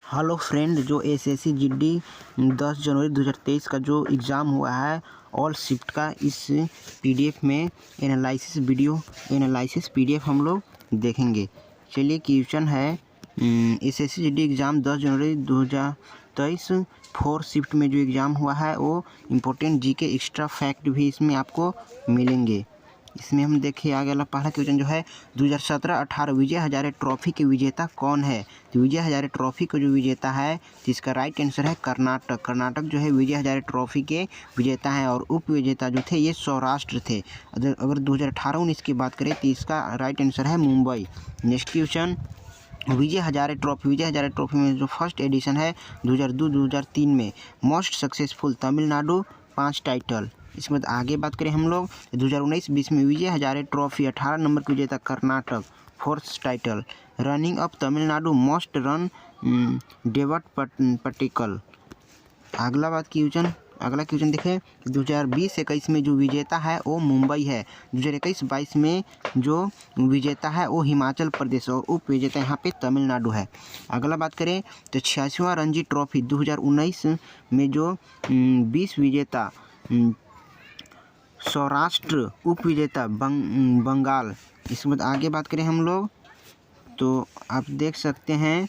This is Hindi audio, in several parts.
हेलो फ्रेंड, जो एसएससी जीडी 10 जनवरी 2023 का जो एग्ज़ाम हुआ है ऑल शिफ्ट का, इस पीडीएफ में एनालिसिस पीडीएफ हम लोग देखेंगे। चलिए, क्वेश्चन है एसएससी जीडी एग्ज़ाम 10 जनवरी 2023 4 शिफ्ट में जो एग्ज़ाम हुआ है वो इम्पोर्टेंट जीके एक्स्ट्रा फैक्ट भी इसमें आपको मिलेंगे। इसमें हम देखिए आगे वाला पहला क्वेश्चन जो है 2017-18 विजय हजारे ट्रॉफी के विजेता कौन है। तो विजय हजारे ट्रॉफी का जो विजेता है तो इसका राइट आंसर है कर्नाटक। कर्नाटक जो है विजय हजारे ट्रॉफी के विजेता हैं और उप विजेता जो थे ये सौराष्ट्र थे। अगर 2018-19 की बात करें तो इसका राइट आंसर है Mumbai. Next question, Vijay Hazare trophy में जो फर्स्ट एडिशन है 2002-2003 में मोस्ट सक्सेसफुल तमिलनाडु 5 टाइटल। इसके बाद आगे बात करें हम लोग 2019-20 में विजय हजारे ट्रॉफी 18 नंबर के विजेता Karnataka 4th title. Running up Tamil Nadu most run David Padikkal. अगला क्वेश्चन देखें 2020-21 में जो विजेता है वो मुंबई है। 2021-22 में जो विजेता है वो हिमाचल प्रदेश और उप विजेता यहाँ पे तमिलनाडु है। अगला बात करें तो 86वां रणजी ट्रॉफी 2019 में जो 20 विजेता सौराष्ट्र, उप विजेता बंगाल। इसके बाद आगे बात करें हम लोग तो आप देख सकते हैं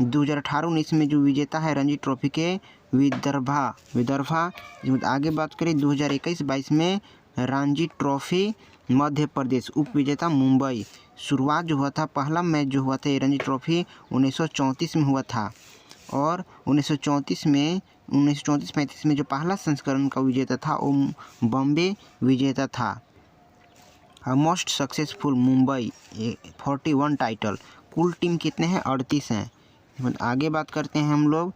2018-19 में जो विजेता है रणजी ट्रॉफी के विदर्भा। इसके बाद आगे बात करें 2021-22 में रणजी ट्रॉफी मध्य प्रदेश, उप विजेता मुंबई। शुरुआत जो हुआ था, पहला मैच जो हुआ था ये रणजी ट्रॉफी 1934 में हुआ था और 1934-35 में जो पहला संस्करण का विजेता था वो बॉम्बे विजेता था। Most successful Mumbai 41 title. कुल टीम कितने हैं? 38 हैं। आगे बात करते हैं हम लोग,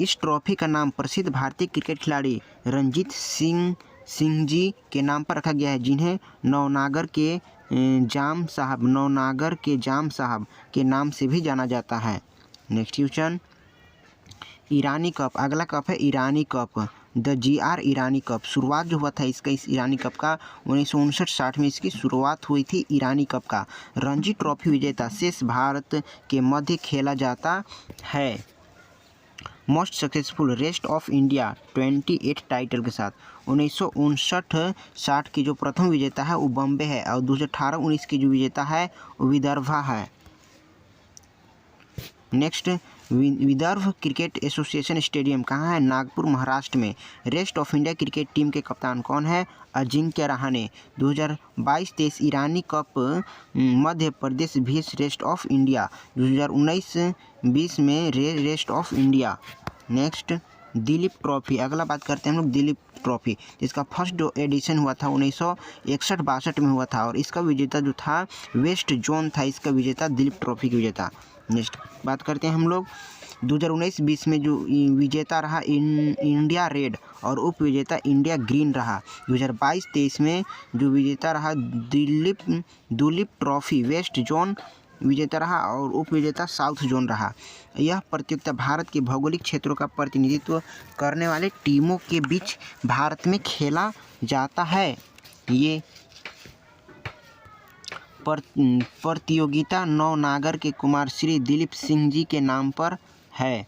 इस ट्रॉफी का नाम प्रसिद्ध भारतीय क्रिकेट खिलाड़ी रणजीत सिंह जी के नाम पर रखा गया है, जिन्हें नवनागर के जाम साहब के नाम से भी जाना जाता है। Next question, Irani cup. अगला कप है Irani cup, the GR Irani cup. शुरुआत जो हुआ था इस ईरानी कप का 1959-60 में इसकी शुरुआत हुई थी ईरानी कप का। रणजी ट्रॉफी विजेता शेष भारत के मध्य खेला जाता है। Most successful rest of India 28 title के साथ। 1959-60 की जो प्रथम विजेता है वो बॉम्बे है और 2018-19 की जो विजेता है वो विदर्भा है। Next, Vidarbha cricket association stadium कहाँ है? नागपुर, महाराष्ट्र में। Rest of India cricket team के कप्तान कौन है? Ajinkya Rahane. 2022-23 Irani cup Madhya Pradesh vs rest of India. 2019-20 में rest of India. Next, Dilip trophy. अगला बात करते हैं हम लोग दिलीप ट्रॉफी, जिसका फर्स्ट जो एडिशन हुआ था 1961-62 में हुआ था और इसका विजेता जो था वेस्ट जोन था, इसका विजेता दिलीप ट्रॉफी की विजेता। नेक्स्ट बात करते हैं हम लोग 2019-20 में जो विजेता रहा इंडिया रेड और उप विजेता इंडिया ग्रीन रहा। 2022-23 में जो विजेता रहा दुलीप ट्रॉफी वेस्ट जोन विजेता रहा और उप विजेता साउथ जोन रहा। यह प्रतियोगिता भारत के भौगोलिक क्षेत्रों का प्रतिनिधित्व करने वाले टीमों के बीच भारत में खेला जाता है। ये प्रतियोगिता नवनागर के कुमार श्री दिलीप सिंह जी के नाम पर है।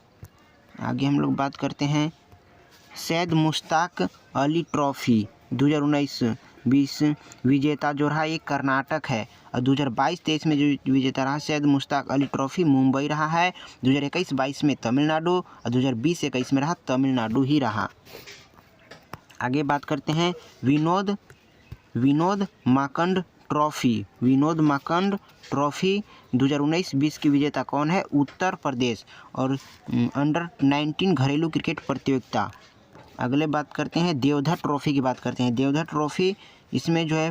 आगे हम लोग बात करते हैं सैयद मुश्ताक अली ट्रॉफी 2019-20 विजेता जो रहा ये कर्नाटक है और 2022-23 में जो विजेता रहा सैयद मुश्ताक अली ट्रॉफी मुंबई रहा है। 2021-22 में तमिलनाडु और 2020-21 में रहा तमिलनाडु ही रहा। आगे बात करते हैं विनोद माकंड ट्रॉफी 2019-20 की विजेता कौन है? उत्तर प्रदेश और अंडर 19 घरेलू क्रिकेट प्रतियोगिता। अगले बात करते हैं देवधर ट्रॉफी की बात करते हैं। देवधर ट्रॉफी इसमें जो है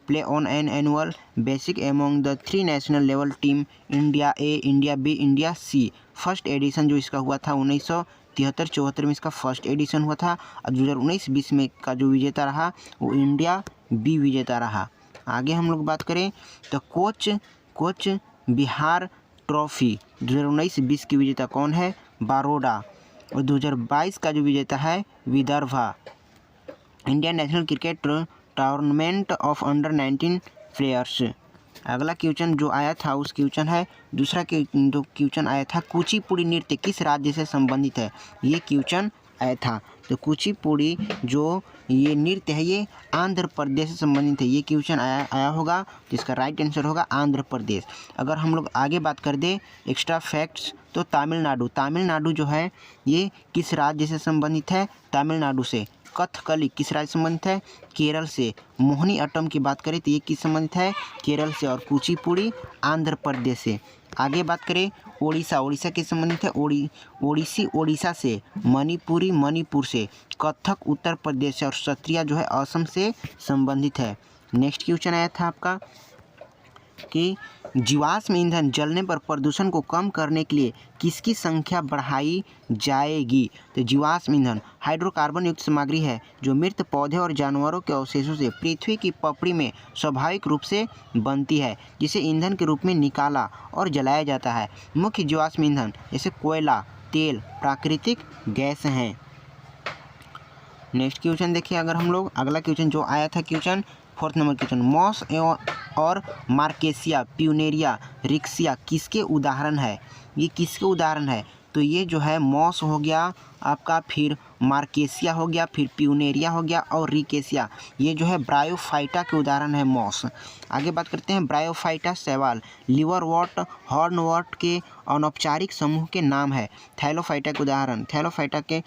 play on an annual basic among the 3 national level team India A, India B, India C. First edition जो इसका हुआ था 1973-74 में इसका फर्स्ट एडिशन हुआ था और 2019-20 में का जो विजेता रहा वो इंडिया बी विजेता रहा। आगे हम लोग बात करें तो कोच बिहार ट्रॉफी 2019-20 की विजेता कौन है? बड़ौदा और 2022 का जो विजेता है Vidarbha. Indian national cricket tournament of under 19 players अगला क्वेश्चन जो आया था उस क्वेश्चन है दूसरा जो क्वेश्चन आया था, कुचिपुड़ी नृत्य किस राज्य से संबंधित है, ये क्वेश्चन आया था। तो कुचिपुड़ी जो ये नृत्य है ये आंध्र प्रदेश से संबंधित है, ये क्वेश्चन आया होगा, जिसका राइट आंसर होगा आंध्र प्रदेश। अगर हम लोग आगे बात कर दें एक्स्ट्रा फैक्ट्स, तो तमिलनाडु जो है ये किस राज्य से संबंधित है, तमिलनाडु से। कथकली किस राज्य से संबंधित है, केरल से। मोहिनी अट्टम की बात करें तो ये किस संबंधित है, केरल से। और कुचिपुड़ी आंध्र प्रदेश से। आगे बात करें ओडिशा किस संबंधित है, ओडिसी ओडिशा से। मणिपुरी मणिपुर से। कथक उत्तर प्रदेश से। और सत्रिया जो है असम से संबंधित है। नेक्स्ट क्वेश्चन आया था आपका कि जीवाश्म ईंधन जलने पर प्रदूषण को कम करने के लिए किसकी संख्या बढ़ाई जाएगी। तो जीवाश्म ईंधन हाइड्रोकार्बन युक्त सामग्री है जो मृत पौधे और जानवरों के अवशेषों से पृथ्वी की पपड़ी में स्वाभाविक रूप से बनती है, जिसे ईंधन के रूप में निकाला और जलाया जाता है। मुख्य जीवाश्म ईंधन जैसे कोयला, तेल, प्राकृतिक गैस हैं। नेक्स्ट क्वेश्चन देखिए, अगर हम लोग अगला क्वेश्चन जो आया था क्वेश्चन 4 नंबर क्वेश्चन, मॉस और मार्केसिया, प्यूनेरिया, रिक्सिया किसके उदाहरण है, ये किसके उदाहरण है। तो ये जो है मॉस हो गया आपका, फिर मार्केसिया हो गया, फिर प्यूनेरिया हो गया और रिकेसिया, ये जो है ब्रायोफाइटा के उदाहरण है मॉस। आगे बात करते हैं ब्रायोफाइटा शैवाल, लिवरवॉर्ट, हॉर्नवॉर्ट के अनौपचारिक समूह के नाम है। थैलोफाइटा के उदाहरण, थैलोफाइटा के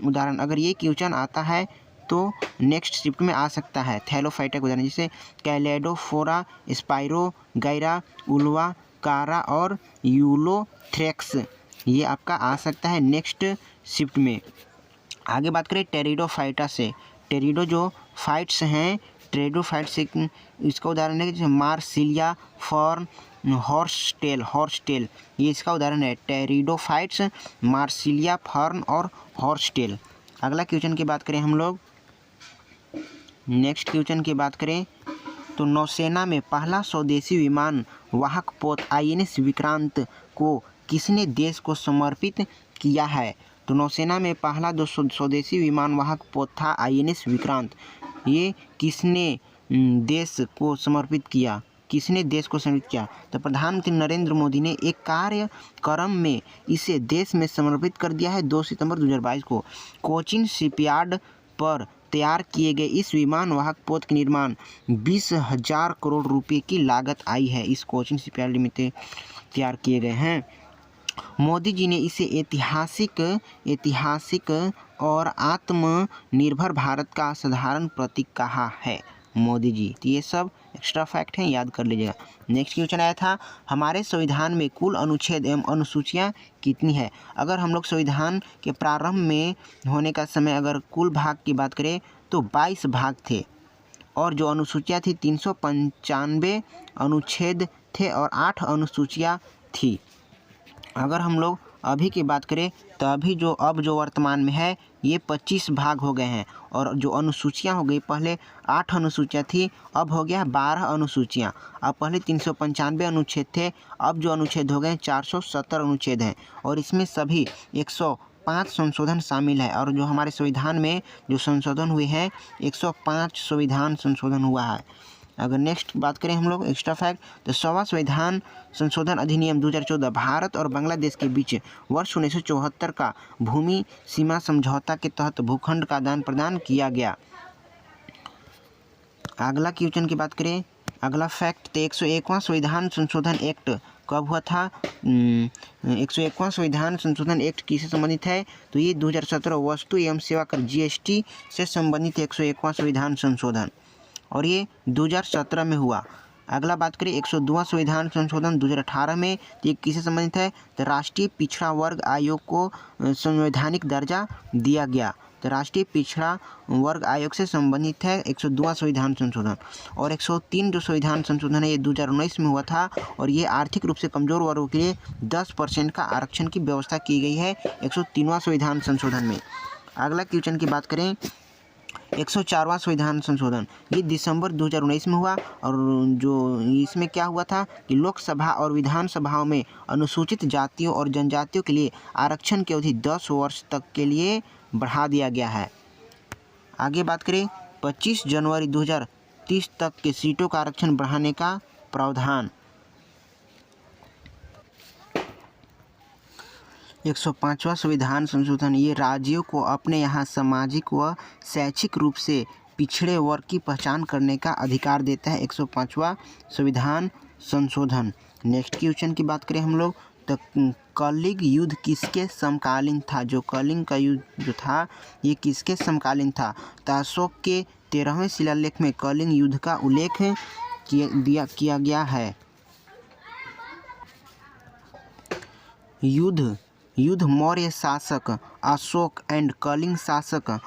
उदाहरण अगर ये क्वेश्चन आता है तो नेक्स्ट शिफ्ट में आ सकता है। थैलोफाइटा के उदाहरण जैसे कैलेडोफोरा, स्पाइरो गैरा, उल्वा कारा और यूलोथ्रेक्स, ये आपका आ सकता है नेक्स्ट शिफ्ट में। आगे बात करें टेरिडोफाइटा से, टेरिडो जो फाइट्स हैं, टेरिडोफाइट से इसका उदाहरण है जैसे मार्सिलिया, फॉर्न, हॉर्सटेल, ये इसका उदाहरण है। टेरिडोफाइट्स, मार्सिलिया, फॉर्न और हॉर्सटेल। अगला क्वेश्चन की बात करें हम लोग, नेक्स्ट क्वेश्चन की बात करें तो नौसेना में पहला स्वदेशी विमान वाहक पोत INS विक्रांत को किसने देश को समर्पित किया है। तो नौसेना में पहला जो स्वदेशी विमान वाहक पोत था INS विक्रांत, ये किसने देश को समर्पित किया, किसने देश को समर्पित किया। तो प्रधानमंत्री नरेंद्र मोदी ने एक कार्यक्रम में इसे देश में समर्पित कर दिया है 2 सितंबर 2022 को। कोचिन शिपयार्ड पर तैयार किए गए इस विमान वाहक पोत के निर्माण 20,000 करोड़ रुपए की लागत आई है। इस कोचिन शिपयार्ड में तैयार किए गए हैं। मोदी जी ने इसे ऐतिहासिक और आत्मनिर्भर भारत का असाधारण प्रतीक कहा है मोदी जी। तो ये सब एक्स्ट्रा फैक्ट हैं, याद कर लीजिएगा। नेक्स्ट क्वेश्चन आया था, हमारे संविधान में कुल अनुच्छेद एवं अनुसूचियाँ कितनी है। अगर हम लोग संविधान के प्रारंभ में होने का समय अगर कुल भाग की बात करें तो 22 भाग थे, और जो अनुसूचियाँ थी 395 अनुच्छेद थे और 8 अनुसूचियाँ थी। अगर हम लोग अभी की बात करें तो अभी जो वर्तमान में है ये 25 भाग हो गए हैं, और जो अनुसूचियाँ हो गई पहले 8 अनुसूचियाँ थी, अब हो गया 12 अनुसूचियाँ। अब पहले 395 अनुच्छेद थे, अब जो अनुच्छेद हो गए 470 अनुच्छेद हैं, और इसमें सभी 105 संशोधन शामिल है। और जो हमारे संविधान में जो संशोधन हुए हैं 105 संविधान संशोधन हुआ है। अगर नेक्स्ट बात करें हम लोग एक्स्ट्रा फैक्ट, तो 100वां संविधान संशोधन अधिनियम 2014 भारत और बांग्लादेश के बीच वर्ष 1974 का भूमि सीमा समझौता के तहत भूखंड का आदान प्रदान किया गया। अगला क्वेश्चन की बात करें, अगला फैक्ट, तो 101वां संविधान संशोधन एक्ट कब हुआ था। 101वां संविधान संशोधन एक्ट किससे संबंधित है, तो ये 2017 वस्तु एवं सेवा कर GST से संबंधित 101वां संविधान संशोधन, और ये 2017 में हुआ। अगला बात करें 102वां संविधान संशोधन 2018 में, तो ये किससे संबंधित है, तो राष्ट्रीय पिछड़ा वर्ग आयोग को संवैधानिक दर्जा दिया गया। तो राष्ट्रीय पिछड़ा वर्ग आयोग से संबंधित है 102वां संविधान संशोधन। और 103 जो संविधान संशोधन है ये 2019 में हुआ था, और ये आर्थिक रूप से कमज़ोर वर्गों के लिए 10% का आरक्षण की व्यवस्था की गई है 103वां संविधान संशोधन में। अगला क्वेश्चन की बात करें 104वां संविधान संशोधन, ये दिसंबर 2019 में हुआ, और जो इसमें क्या हुआ था कि लोकसभा और विधानसभाओं में अनुसूचित जातियों और जनजातियों के लिए आरक्षण की अवधि 10 वर्ष तक के लिए बढ़ा दिया गया है। आगे बात करें 25 जनवरी 2030 तक के सीटों का आरक्षण बढ़ाने का प्रावधान। 105वां संविधान संशोधन ये राज्यों को अपने यहाँ सामाजिक व शैक्षिक रूप से पिछड़े वर्ग की पहचान करने का अधिकार देता है। 105वां संविधान संशोधन। नेक्स्ट क्वेश्चन की बात करें हम लोग तो कलिंग युद्ध किसके समकालीन था? जो कलिंग का युद्ध जो था ये किसके समकालीन था? तो अशोक के 13वें शिलालेख में कलिंग युद्ध का उल्लेख किया गया है। युद्ध मौर्य शासक अशोक एंड कलिंग शासक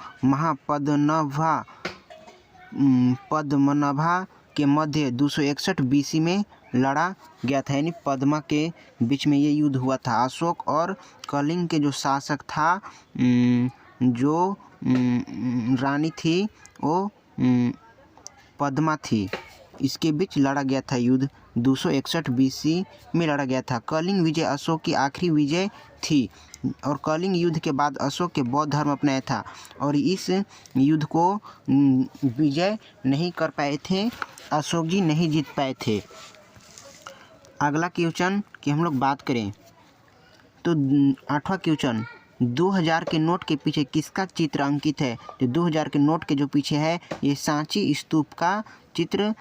पद्मनाभा के मध्य 261 BC में लड़ा गया था, यानी पद्मा के बीच में ये युद्ध हुआ था। अशोक और कलिंग के जो शासक था, जो रानी थी वो पद्मा थी, इसके बीच लड़ा गया था युद्ध। 261 BC में लड़ा गया था। कलिंग विजय अशोक की आखिरी विजय थी और कलिंग युद्ध के बाद अशोक के बौद्ध धर्म अपनाया था और इस युद्ध को विजय नहीं कर पाए थे, अशोक जी नहीं जीत पाए थे। अगला क्वेश्चन की हम लोग बात करें तो 8वां क्वेश्चन 2000 के नोट के पीछे किसका चित्र अंकित है? जो 2000 के नोट के जो पीछे है ये सांची स्तूप का चित्र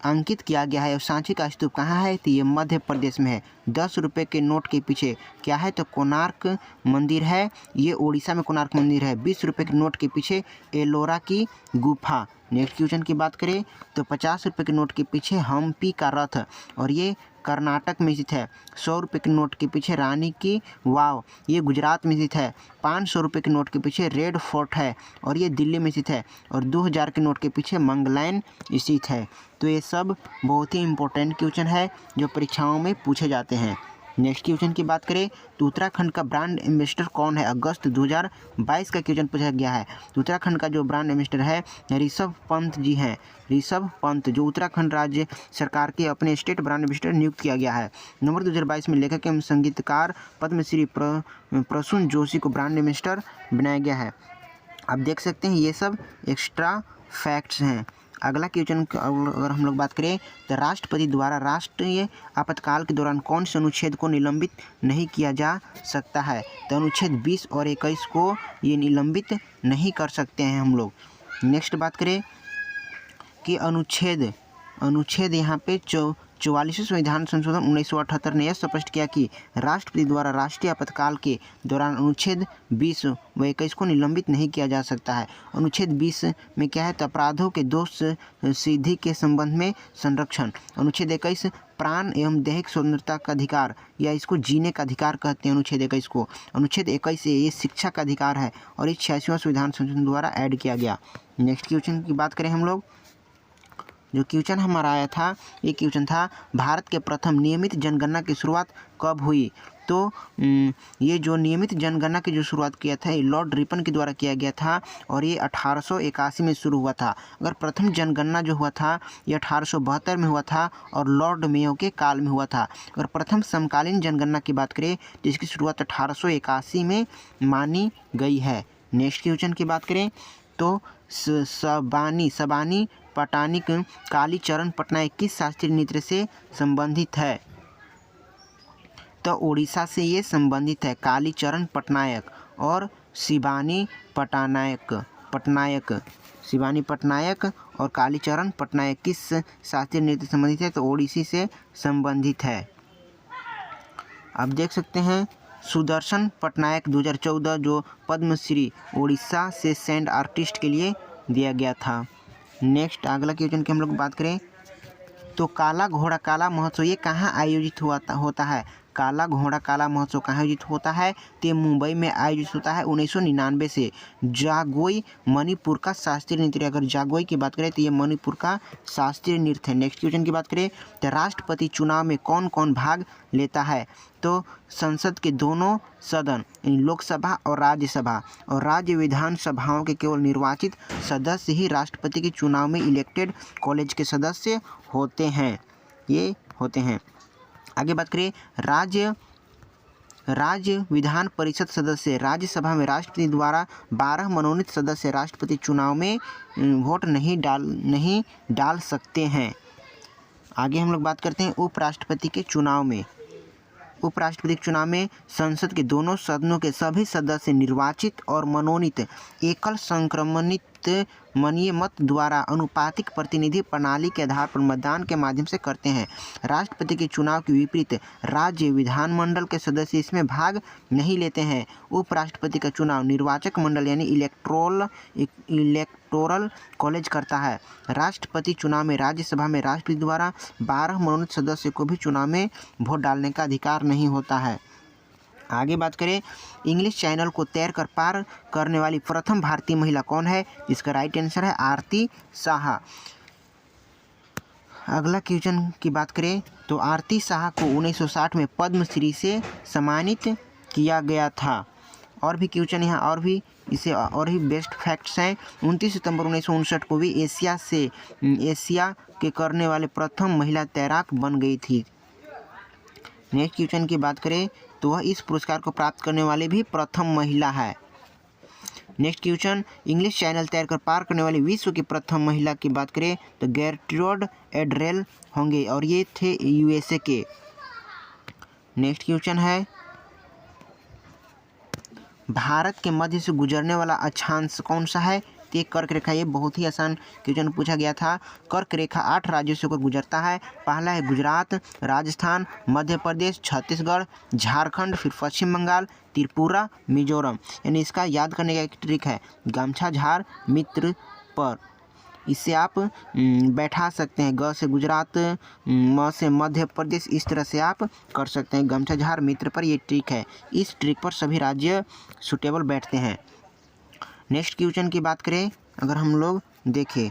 अंकित किया गया है। और सांची का स्तूप कहाँ है? तो ये मध्य प्रदेश में है। 10 रुपये के नोट के पीछे क्या है? तो कोणार्क मंदिर है, ये उड़ीसा में कोणार्क मंदिर है। 20 रुपये के नोट के पीछे एलोरा की गुफा। नेक्स्ट क्वेश्चन की बात करें तो 50 रुपये के नोट के पीछे हम्पी का रथ और ये कर्नाटक में स्थित है। 100 रुपये के नोट के पीछे रानी की वाव, ये गुजरात में स्थित है। 500 रुपये के नोट के पीछे रेड फोर्ट है और ये दिल्ली में स्थित है। और 2000 के नोट के पीछे मंगलैन स्थित है। तो ये सब बहुत ही इम्पोर्टेंट क्वेश्चन है जो परीक्षाओं में पूछे जाते हैं। नेक्स्ट क्वेश्चन की बात करें तो उत्तराखंड का ब्रांड एम्बेसडर कौन है? अगस्त 2022 का क्वेश्चन पूछा गया है। तो उत्तराखंड का जो ब्रांड एम्बेसडर है ऋषभ पंत जी हैं। ऋषभ पंत जो उत्तराखंड राज्य सरकार के अपने स्टेट ब्रांड एम्बेसडर नियुक्त किया गया है। नवंबर 2022 में लेखक एवं संगीतकार पद्मश्री प्रसून जोशी को ब्रांड एम्बेसडर बनाया गया है। आप देख सकते हैं ये सब एक्स्ट्रा फैक्ट्स हैं। अगला क्वेश्चन अगर हम लोग बात करें तो राष्ट्रपति द्वारा राष्ट्रीय आपातकाल के दौरान कौन से अनुच्छेद को निलंबित नहीं किया जा सकता है? तो अनुच्छेद 20 और 21 को ये निलंबित नहीं कर सकते हैं हम लोग। नेक्स्ट बात करें कि अनुच्छेद यहाँ पे 44वें संविधान संशोधन 1978 ने यह स्पष्ट किया कि राष्ट्रपति द्वारा राष्ट्रीय आपातकाल के दौरान अनुच्छेद 20 व 21 को निलंबित नहीं किया जा सकता है। अनुच्छेद 20 में क्या है? तो अपराधों के दोष सिद्धि के संबंध में संरक्षण। अनुच्छेद 21 प्राण एवं दैहिक स्वतंत्रता का अधिकार या इसको जीने का अधिकार कहते हैं अनुच्छेद 21 को। अनुच्छेद 21 से ये शिक्षा का अधिकार है और इस 86वां संविधान संशोधन द्वारा ऐड किया गया। नेक्स्ट क्वेश्चन की बात करें हम लोग, जो क्वेश्चन हमारा आया था ये क्वेश्चन था भारत के प्रथम नियमित जनगणना की शुरुआत कब हुई? तो ये जो नियमित जनगणना की जो शुरुआत किया था ये लॉर्ड रिपन के द्वारा किया गया था और ये 1881 में शुरू हुआ था। अगर प्रथम जनगणना जो हुआ था ये 1872 में हुआ था और लॉर्ड मेयो के काल में हुआ था। अगर प्रथम समकालीन जनगणना की बात करें तो इसकी शुरुआत 1881 में मानी गई है। नेक्स्ट क्वेश्चन की बात करें तो सबानी पटानिक कालीचरण पटनायक किस शास्त्रीय नृत्य से संबंधित है? तो उड़ीसा से ये संबंधित है। कालीचरण पटनायक और शिवानी पटनायक और कालीचरण पटनायक किस शास्त्रीय नृत्य से संबंधित है? तो ओडिसी से संबंधित है। आप देख सकते हैं सुदर्शन पटनायक 2014 जो पद्मश्री उड़ीसा से सैंड आर्टिस्ट के लिए दिया गया था। नेक्स्ट अगला क्वेश्चन की हम लोग बात करें तो काला घोड़ा काला महोत्सव ये कहाँ आयोजित होता है? काला घोड़ा काला महोत्सव कहाँ आयोजित होता है? तो ये मुंबई में आयोजित होता है 1999 से। जागोई मणिपुर का शास्त्रीय नृत्य। अगर जागोई की बात करें तो ये मणिपुर का शास्त्रीय नृत्य है। नेक्स्ट क्वेश्चन की बात करें तो राष्ट्रपति चुनाव में कौन कौन भाग लेता है? तो संसद के दोनों सदन लोकसभा और राज्यसभा और राज्य विधानसभाओं के केवल निर्वाचित सदस्य ही राष्ट्रपति के चुनाव में इलेक्टेड कॉलेज के सदस्य होते हैं। ये होते हैं। आगे बात करें राज्य विधान परिषद सदस्य राज्यसभा में राष्ट्रपति द्वारा 12 मनोनीत सदस्य राष्ट्रपति चुनाव में वोट नहीं डाल सकते हैं। आगे हम लोग बात करते हैं उपराष्ट्रपति के चुनाव में। उपराष्ट्रपति के चुनाव में संसद के दोनों सदनों के सभी सदस्य निर्वाचित और मनोनीत एकल संक्रमणित मनीय मत द्वारा अनुपातिक प्रतिनिधि प्रणाली के आधार पर मतदान के माध्यम से करते हैं। राष्ट्रपति के चुनाव के विपरीत राज्य विधानमंडल के सदस्य इसमें भाग नहीं लेते हैं। उपराष्ट्रपति का चुनाव निर्वाचक मंडल यानी इलेक्टोरल कॉलेज करता है। राष्ट्रपति चुनाव में राज्यसभा में राष्ट्रपति द्वारा 12 मनोनीत सदस्य को भी चुनाव में वोट डालने का अधिकार नहीं होता है। आगे बात करें, इंग्लिश चैनल को तैर कर पार करने वाली प्रथम भारतीय महिला कौन है? इसका राइट आंसर है आरती साहा। अगला क्वेश्चन की बात करें तो आरती साहा को 1960 में पद्मश्री से सम्मानित किया गया था। और भी क्वेश्चन यहाँ और भी बेस्ट फैक्ट्स हैं। 29 सितंबर 1959 को भी एशिया के करने वाले प्रथम महिला तैराक बन गई थी। नेक्स्ट क्वेश्चन की बात करें तो वह इस पुरस्कार को प्राप्त करने वाली भी प्रथम महिला है। नेक्स्ट क्वेश्चन, इंग्लिश चैनल तैरकर पार करने वाली विश्व की प्रथम महिला की बात करें तो गेर्ट्रूड एड्रेल होंगे और ये थे यूएसए के। नेक्स्ट क्वेश्चन है, भारत के मध्य से गुजरने वाला अक्षांश कौन सा है? तो ये कर्क रेखा। ये बहुत ही आसान क्वेश्चन पूछा गया था। कर्क रेखा 8 राज्यों से होकर गुजरता है। पहला है गुजरात, राजस्थान, मध्य प्रदेश, छत्तीसगढ़, झारखंड, फिर पश्चिम बंगाल, त्रिपुरा, मिजोरम। यानी इसका याद करने का एक ट्रिक है, गमछा झार मित्र पर। इससे आप बैठा सकते हैं। ग से गुजरात, म से मध्य प्रदेश, इस तरह से आप कर सकते हैं। गमछा झार मित्र पर ये ट्रिक है। इस ट्रिक पर सभी राज्य सुटेबल बैठते हैं। नेक्स्ट क्वेश्चन की बात करें अगर हम लोग देखें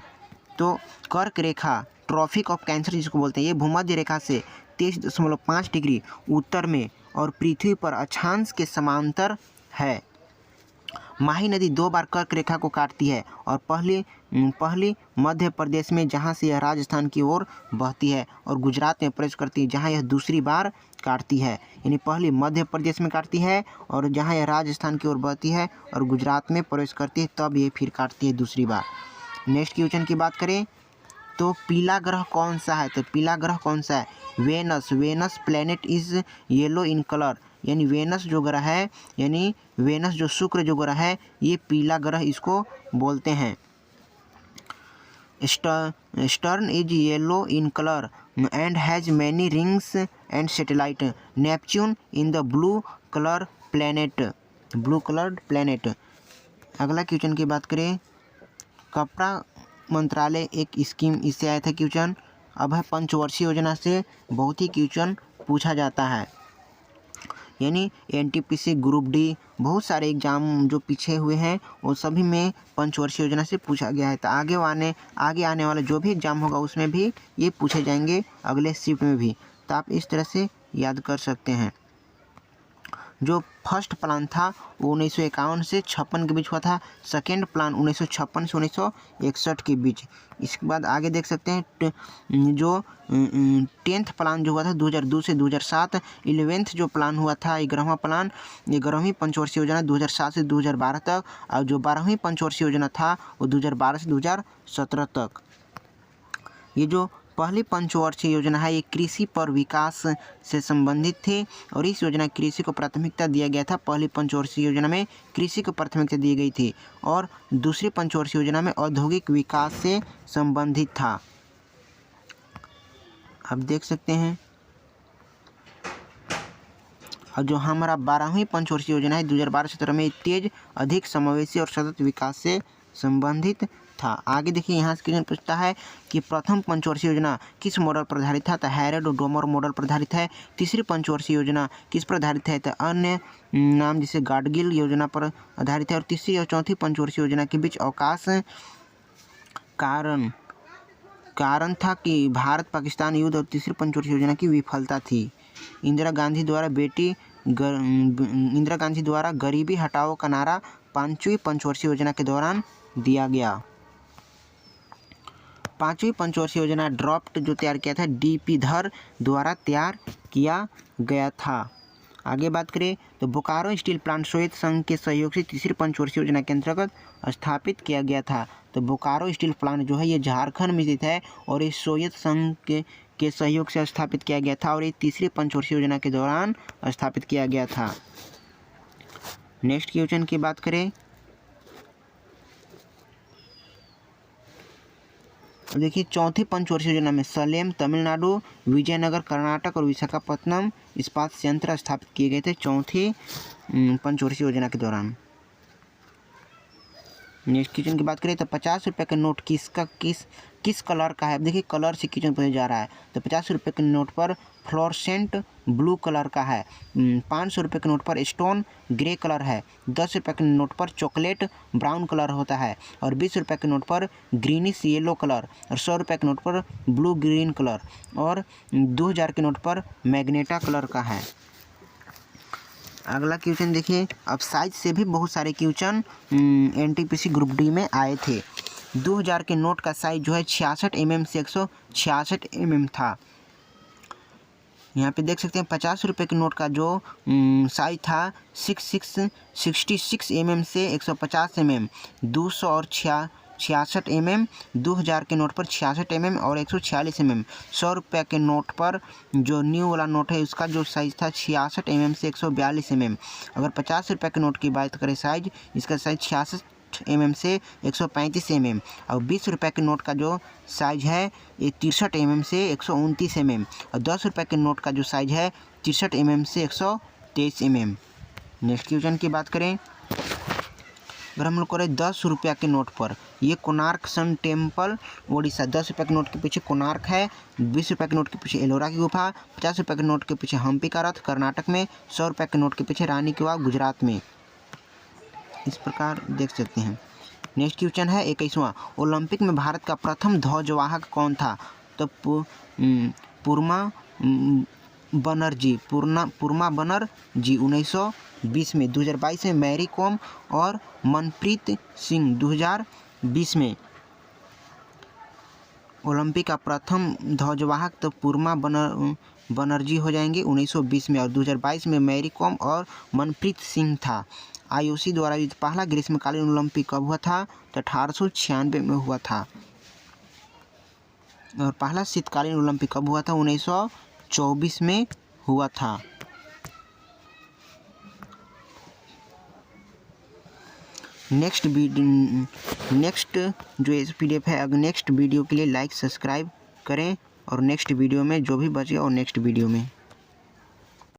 तो कर्क रेखा ट्रॉपिक ऑफ कैंसर जिसको बोलते हैं, ये भूमध्य रेखा से 23.5 डिग्री उत्तर में और पृथ्वी पर अक्षांश के समांतर है। माही नदी 2 बार कर्क रेखा को काटती है और पहली मध्य प्रदेश में जहां से यह राजस्थान की ओर बहती है और गुजरात में प्रवेश करती है जहां यह दूसरी बार काटती है। यानी पहली मध्य प्रदेश में काटती है और जहां यह राजस्थान की ओर बहती है और गुजरात में प्रवेश करती है तब ये फिर काटती है दूसरी बार। नेक्स्ट क्वेश्चन की बात करें तो पीला ग्रह कौन सा है? तो पीला ग्रह कौन सा है? Venus planet is yellow in colour. यानी वेनस जो ग्रह है, यानी वेनस जो शुक्र जो ग्रह है, ये पीला ग्रह इसको बोलते हैं। Stern is yellow in colour and has many rings and satellite. Neptune in the blue coloured planet. अगला क्वेश्चन की बात करें, कपड़ा मंत्रालय एक स्कीम, इससे आया था क्वेश्चन। अब है पंचवर्षीय योजना से बहुत ही क्वेश्चन पूछा जाता है। यानी एनटीपीसी, ग्रुप डी, बहुत सारे एग्जाम जो पीछे हुए हैं वो सभी में पंचवर्षीय योजना से पूछा गया है। तो आगे आने वाला जो भी एग्जाम होगा उसमें भी ये पूछे जाएंगे, अगले शिफ्ट में भी। तो आप इस तरह से याद कर सकते हैं। जो फर्स्ट प्लान था वो 1951 से 56 के बीच हुआ था। सेकेंड प्लान 1956 से 1961 के बीच। इसके बाद आगे देख सकते हैं जो 10th प्लान जो हुआ था 2002 से 2007। 11th जो प्लान हुआ था 11वां प्लान, 11वीं पंचवर्षीय योजना 2007 से 2012 तक। और जो 12वीं पंचवर्षीय योजना था वो 2012 से 2017 तक। ये जो पहली पंचवर्षीय योजना है ये कृषि पर विकास से संबंधित थी और इस योजना कृषि को प्राथमिकता दिया गया था। पहली पंचवर्षीय योजना में कृषि को प्राथमिकता दी गई थी और दूसरी पंचवर्षीय योजना में औद्योगिक विकास से संबंधित था। आप देख सकते हैं। और जो हमारा 12वीं पंचवर्षीय योजना है 2012-17 में तेज, अधिक समावेशी और सतत विकास से संबंधित था। आगे देखिए यहाँ से क्वेश्चन पूछता है कि प्रथम पंचवर्षीय योजना किस मॉडल पर आधारित था? तो हैरेड और डोमर मॉडल पर आधारित है। तीसरी पंचवर्षीय योजना किस पर आधारित है? तो अन्य नाम जैसे गाडगिल योजना पर आधारित है। और तीसरी और चौथी पंचवर्षीय योजना के बीच अवकाश कारण था कि भारत पाकिस्तान युद्ध और तीसरी पंचवर्षीय योजना की विफलता थी। इंदिरा गांधी द्वारा गरीबी हटाओ का नारा 5वीं पंचवर्षीय योजना के दौरान दिया गया। 5वीं पंचवर्षीय योजना ड्राफ्ट जो तैयार किया था डीपी धर द्वारा तैयार किया गया था। आगे बात करें तो बोकारो स्टील प्लांट सोवियत संघ के सहयोग से तीसरी पंचवर्षीय योजना के अंतर्गत स्थापित किया गया था। तो बोकारो स्टील प्लांट जो है ये झारखंड में स्थित है और ये सोवियत संघ के सहयोग से स्थापित किया गया था और ये तीसरी पंचवर्षीय योजना के दौरान स्थापित किया गया था। नेक्स्ट क्वेश्चन की बात करें देखिए, चौथी पंचवर्षीय योजना में सलेम तमिलनाडु, विजयनगर कर्नाटक और विशाखापत्तनम इस्पात संयंत्र स्थापित किए गए थे चौथी पंचवर्षीय योजना के दौरान। नेक्स्ट क्वेश्चन की बात करें तो 50 रुपये का नोट किस कलर का है। देखिए कलर से क्वेश्चन पूछा जा रहा है। तो 50 रुपये के नोट पर फ्लोरेसेंट ब्लू कलर का है। 500 रुपये के नोट पर स्टोन ग्रे कलर है। 10 रुपये के नोट पर चॉकलेट ब्राउन कलर होता है और 20 रुपये के नोट पर ग्रीनिश येलो कलर और 100 रुपये के नोट पर ब्लू ग्रीन कलर और 2000 के नोट पर मैग्नेटा कलर का है। अगला क्वेश्चन देखिए, अब साइज से भी बहुत सारे क्वेश्चन एनटीपीसी ग्रुप डी में आए थे। 2000 के नोट का साइज जो है 66 mm से 166 mm था। यहाँ पे देख सकते हैं 50 रुपये के नोट का जो साइज था 66 mm से 150 mm, 200 और 66 mm, 2000 के नोट पर 66 mm और 146 mm। 100 रुपये के नोट पर जो न्यू वाला नोट है उसका जो साइज़ था 66 mm से 142 mm। अगर 50 रुपये के नोट की बात करें साइज, इसका साइज 66 mm से 135 mm और 20 रुपये के नोट का जो साइज है ये 63 mm से 129 mm और 10 रुपये के नोट का जो साइज है 63 mm से 123 mm। नेक्स्ट क्वेश्चन की बात करें, अगर हम लोग करें 10 रुपया के नोट पर, ये कोणार्क सन टेम्पल ओडिशा 10 रुपये के नोट के पीछे कोणार्क है। 20 रुपये के नोट के पीछे एलोरा की गुफा, 50 रुपये के नोट के पीछे हम्पी का रथ कर्नाटक में, 100 रुपये के नोट के पीछे रानी की वाव गुजरात में। इस प्रकार देख सकते हैं। नेक्स्ट क्वेश्चन है 21वां, ओलंपिक में भारत का प्रथम ध्वजवाहक कौन था। तो पुरमा बनर्जी 1920 में, 2022 में मैरी कॉम और मनप्रीत सिंह 2020 में। ओलंपिक का प्रथम ध्वजवाहक तो पुरमा बनर्जी हो जाएंगे 1920 में और 2022 में मैरी कॉम और मनप्रीत सिंह था। आईओसी द्वारा पहला ग्रीष्मकालीन ओलंपिक कब हुआ था। तो 1896 में हुआ था और पहला शीतकालीन ओलंपिक कब हुआ था 1924 में हुआ था। नेक्स्ट जो इस PDF है, अगर नेक्स्ट वीडियो के लिए लाइक सब्सक्राइब करें और नेक्स्ट वीडियो में जो भी बचेगा और नेक्स्ट वीडियो में